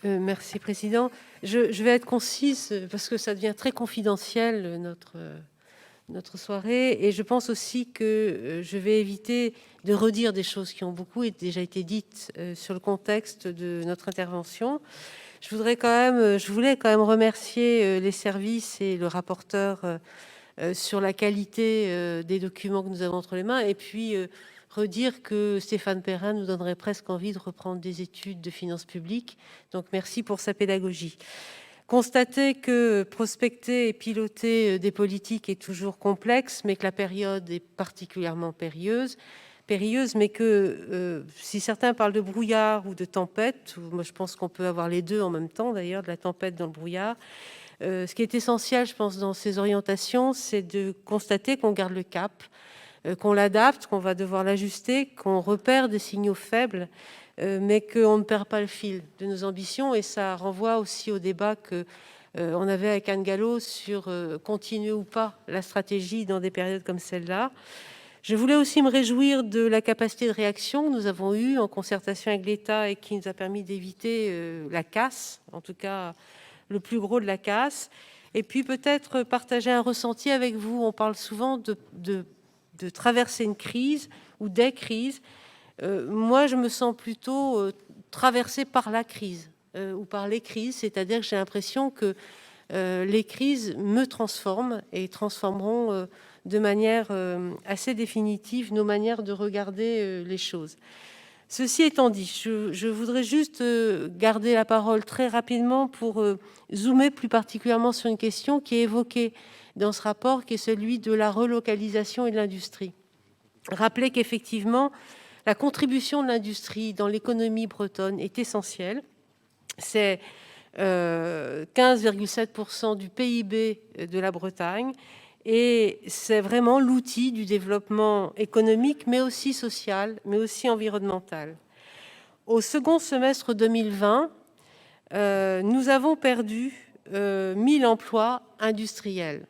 Merci Président. Je vais être concise parce que ça devient très confidentiel notre soirée et je pense aussi que je vais éviter de redire des choses qui ont beaucoup déjà été dites sur le contexte de notre intervention. Je voulais quand même remercier les services et le rapporteur sur la qualité des documents que nous avons entre les mains et puis redire que Stéphane Perrin nous donnerait presque envie de reprendre des études de finances publiques. Donc merci pour sa pédagogie. Constater que prospecter et piloter des politiques est toujours complexe, mais que la période est particulièrement périlleuse, mais que si certains parlent de brouillard ou de tempête, moi je pense qu'on peut avoir les deux en même temps d'ailleurs, de la tempête dans le brouillard, ce qui est essentiel, je pense, dans ces orientations, c'est de constater qu'on garde le cap, qu'on l'adapte, qu'on va devoir l'ajuster, qu'on repère des signaux faibles, mais qu'on ne perd pas le fil de nos ambitions. Et ça renvoie aussi au débat qu'on avait avec Anne Gallo sur continuer ou pas la stratégie dans des périodes comme celle-là. Je voulais aussi me réjouir de la capacité de réaction que nous avons eue en concertation avec l'État et qui nous a permis d'éviter la casse, en tout cas le plus gros de la casse. Et puis peut-être partager un ressenti avec vous. On parle souvent de traverser une crise ou des crises. Moi, je me sens plutôt traversée par la crise ou par les crises, c'est-à-dire que j'ai l'impression que les crises me transforment et transformeront de manière assez définitive nos manières de regarder les choses. Ceci étant dit, je voudrais juste garder la parole très rapidement pour zoomer plus particulièrement sur une question qui est évoquée dans ce rapport, qui est celui de la relocalisation et de l'industrie. Rappeler qu'effectivement, la contribution de l'industrie dans l'économie bretonne est essentielle. C'est 15,7% du PIB de la Bretagne et c'est vraiment l'outil du développement économique, mais aussi social, mais aussi environnemental. Au second semestre 2020, nous avons perdu 1000 emplois industriels.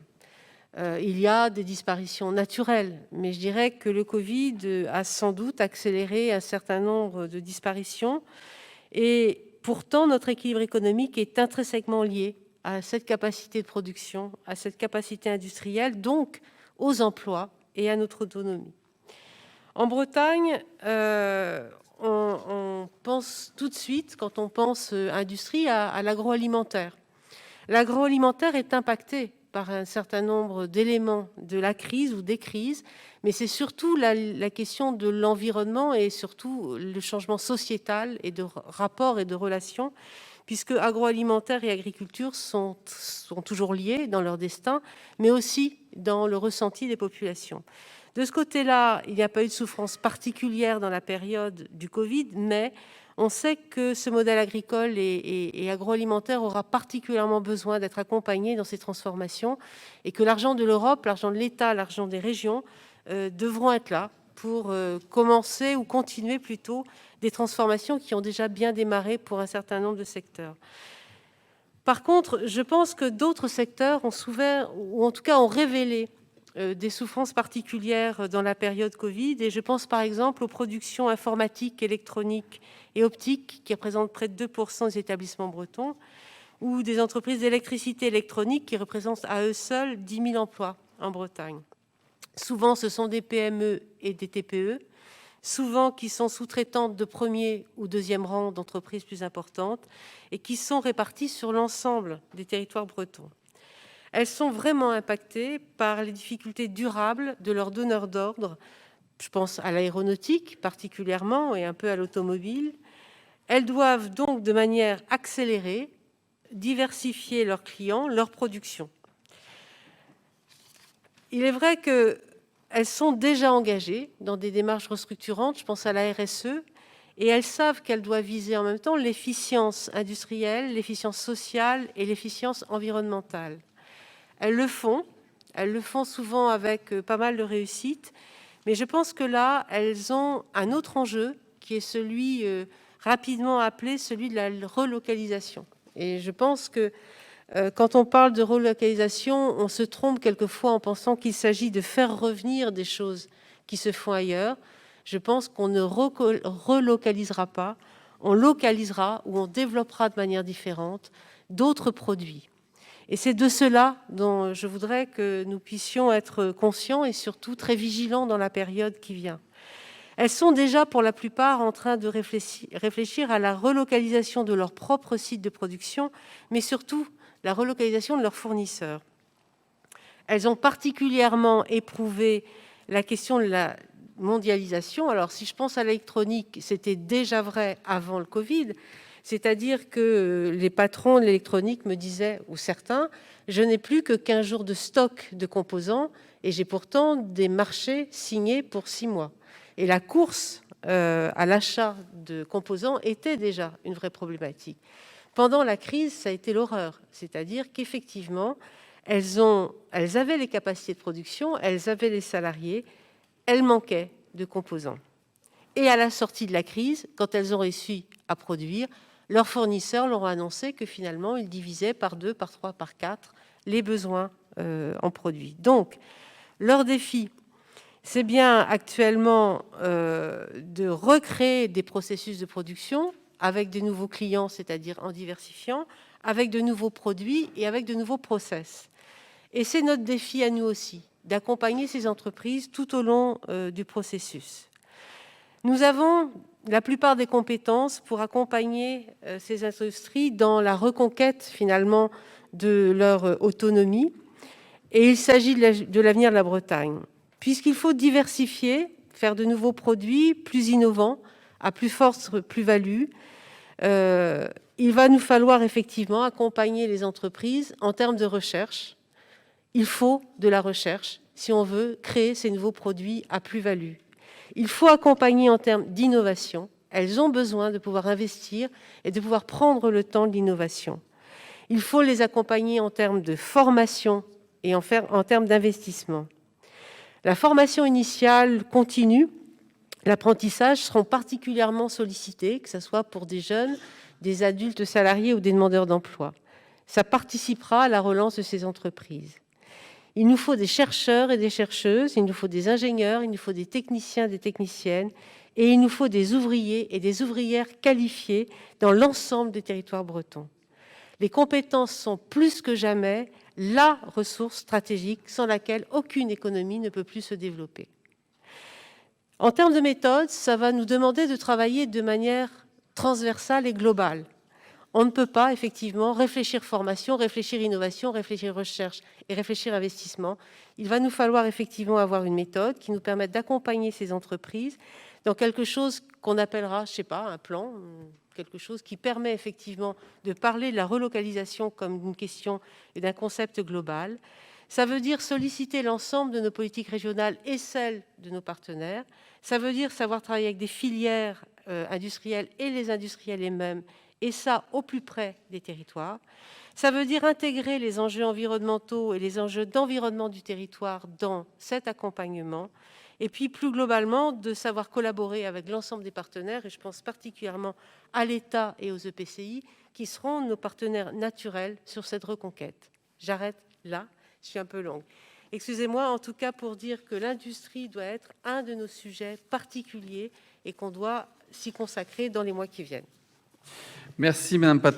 Il y a des disparitions naturelles, mais je dirais que le Covid a sans doute accéléré un certain nombre de disparitions. Et pourtant, notre équilibre économique est intrinsèquement lié à cette capacité de production, à cette capacité industrielle, donc aux emplois et à notre autonomie. En Bretagne, on pense tout de suite, quand on pense industrie, à l'agroalimentaire. L'agroalimentaire est impacté par un certain nombre d'éléments de la crise ou des crises, mais c'est surtout la question de l'environnement et surtout le changement sociétal et de rapports et de relations, puisque agroalimentaire et agriculture sont toujours liés dans leur destin, mais aussi dans le ressenti des populations. De ce côté-là, il n'y a pas eu de souffrance particulière dans la période du Covid, mais on sait que ce modèle agricole et agroalimentaire aura particulièrement besoin d'être accompagné dans ces transformations et que l'argent de l'Europe, l'argent de l'État, l'argent des régions devront être là pour commencer ou continuer plutôt des transformations qui ont déjà bien démarré pour un certain nombre de secteurs. Par contre, je pense que d'autres secteurs ont souffert ou en tout cas ont révélé des souffrances particulières dans la période Covid. Et je pense par exemple aux productions informatiques, électroniques et optiques qui représentent près de 2% des établissements bretons, ou des entreprises d'électricité électronique qui représentent à eux seuls 10 000 emplois en Bretagne. Souvent, ce sont des PME et des TPE, souvent qui sont sous-traitantes de premier ou deuxième rang d'entreprises plus importantes et qui sont réparties sur l'ensemble des territoires bretons. Elles sont vraiment impactées par les difficultés durables de leurs donneurs d'ordre. Je pense à l'aéronautique particulièrement et un peu à l'automobile. Elles doivent donc de manière accélérée diversifier leurs clients, leur production. Il est vrai qu'elles sont déjà engagées dans des démarches restructurantes, je pense à la RSE, et elles savent qu'elles doivent viser en même temps l'efficience industrielle, l'efficience sociale et l'efficience environnementale. Elles le font souvent avec pas mal de réussite, mais je pense que là, elles ont un autre enjeu qui est celui, rapidement appelé, celui de la relocalisation. Et je pense que quand on parle de relocalisation, on se trompe quelquefois en pensant qu'il s'agit de faire revenir des choses qui se font ailleurs. Je pense qu'on ne relocalisera pas, on localisera ou on développera de manière différente d'autres produits. Et c'est de cela dont je voudrais que nous puissions être conscients et surtout très vigilants dans la période qui vient. Elles sont déjà pour la plupart en train de réfléchir à la relocalisation de leur propre site de production, mais surtout la relocalisation de leurs fournisseurs. Elles ont particulièrement éprouvé la question de la mondialisation. Alors, si je pense à l'électronique, c'était déjà vrai avant le Covid, c'est-à-dire que les patrons de l'électronique me disaient, ou certains, je n'ai plus que 15 jours de stock de composants et j'ai pourtant des marchés signés pour 6 mois. Et la course à l'achat de composants était déjà une vraie problématique. Pendant la crise, ça a été l'horreur, c'est-à-dire qu'effectivement, elles avaient les capacités de production, elles avaient les salariés, elles manquaient de composants. Et à la sortie de la crise, quand elles ont réussi à produire, leurs fournisseurs leur ont annoncé que finalement, ils divisaient par 2, par 3, par 4 les besoins en produits. Donc, leur défi, c'est bien actuellement de recréer des processus de production avec de nouveaux clients, c'est-à-dire en diversifiant, avec de nouveaux produits et avec de nouveaux process. Et c'est notre défi à nous aussi, d'accompagner ces entreprises tout au long du processus. Nous avons la plupart des compétences pour accompagner ces industries dans la reconquête finalement de leur autonomie. Et il s'agit de l'avenir de la Bretagne, puisqu'il faut diversifier, faire de nouveaux produits plus innovants, à plus forte plus-value. Il va nous falloir effectivement accompagner les entreprises en termes de recherche. Il faut de la recherche si on veut créer ces nouveaux produits à plus-value. Il faut accompagner en termes d'innovation. Elles ont besoin de pouvoir investir et de pouvoir prendre le temps de l'innovation. Il faut les accompagner en termes de formation et en termes d'investissement. La formation initiale continue, l'apprentissage seront particulièrement sollicités, que ce soit pour des jeunes, des adultes salariés ou des demandeurs d'emploi. Ça participera à la relance de ces entreprises. Il nous faut des chercheurs et des chercheuses, il nous faut des ingénieurs, il nous faut des techniciens, des techniciennes, et il nous faut des ouvriers et des ouvrières qualifiés dans l'ensemble des territoires bretons. Les compétences sont plus que jamais la ressource stratégique sans laquelle aucune économie ne peut plus se développer. En termes de méthode, ça va nous demander de travailler de manière transversale et globale. On ne peut pas, effectivement, réfléchir formation, réfléchir innovation, réfléchir recherche et réfléchir investissement. Il va nous falloir, effectivement, avoir une méthode qui nous permette d'accompagner ces entreprises dans quelque chose qu'on appellera, je ne sais pas, un plan, quelque chose qui permet, effectivement, de parler de la relocalisation comme d'une question et d'un concept global. Ça veut dire solliciter l'ensemble de nos politiques régionales et celles de nos partenaires. Ça veut dire savoir travailler avec des filières industrielles et les industriels eux-mêmes, et ça au plus près des territoires. Ça veut dire intégrer les enjeux environnementaux et les enjeux d'environnement du territoire dans cet accompagnement, et puis plus globalement de savoir collaborer avec l'ensemble des partenaires, et je pense particulièrement à l'État et aux EPCI, qui seront nos partenaires naturels sur cette reconquête. J'arrête là, je suis un peu longue. Excusez-moi en tout cas pour dire que l'industrie doit être un de nos sujets particuliers et qu'on doit s'y consacrer dans les mois qui viennent. Merci Madame Paton.